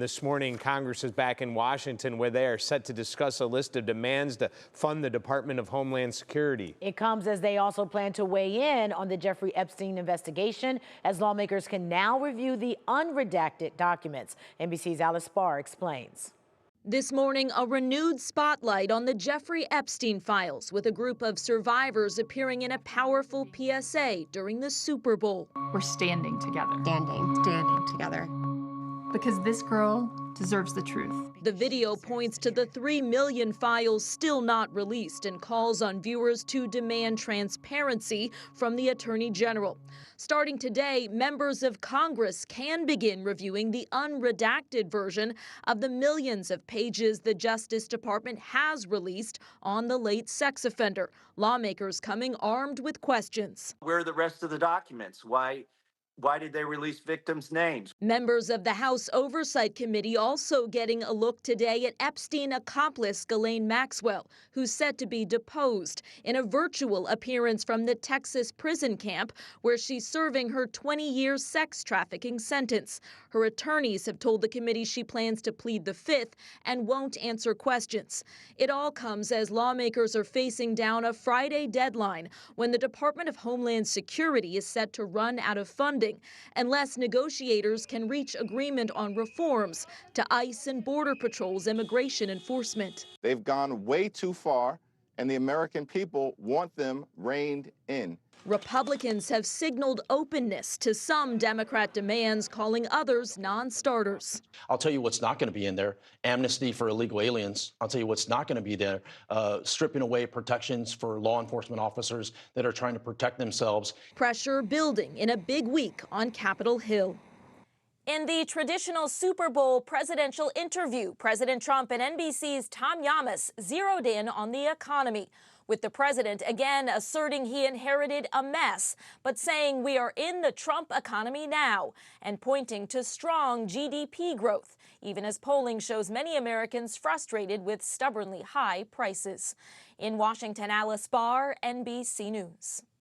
this morning, Congress is back in Washington, where they are set to discuss a list of demands to fund the Department of Homeland Security. It comes as they also plan to weigh in on the Jeffrey Epstein investigation, as lawmakers can now review the unredacted documents. NBC's Alice Barr explains. This morning, a renewed spotlight on the Jeffrey Epstein files, with a group of survivors appearing in a powerful PSA during the Super Bowl. We're standing together. Standing together. Because this girl deserves the truth. The video points to the 3 million files still not released and calls on viewers to demand transparency from the Attorney General. Starting today, members of Congress can begin reviewing the unredacted version of the millions of pages the Justice Department has released on the late sex offender. Lawmakers coming armed with questions. Where are the rest of the documents? Why did they release victims' names? Members of the House Oversight Committee also getting a look today at Epstein accomplice Ghislaine Maxwell, who's set to be deposed in a virtual appearance from the Texas prison camp where she's serving her 20-year sex trafficking sentence. Her attorneys have told the committee she plans to plead the Fifth and won't answer questions. It all comes as lawmakers are facing down a Friday deadline when the Department of Homeland Security is set to run out of funding, unless negotiators can reach agreement on reforms to ICE and Border Patrol's immigration enforcement. They've gone way too far, and the American people want them reined in. Republicans have signaled openness to some Democrat demands, calling others non-starters. I'll tell you what's not going to be in there: amnesty for illegal aliens. I'll tell you what's not going to be there: stripping away protections for law enforcement officers that are trying to protect themselves. Pressure building in a big week on Capitol Hill. In the traditional Super Bowl presidential interview, President Trump and NBC's Tom Llamas zeroed in on the economy, with the president again asserting he inherited a mess, but saying we are in the Trump economy now, and pointing to strong GDP growth, even as polling shows many Americans frustrated with stubbornly high prices. In Washington, Alice Barr, NBC News.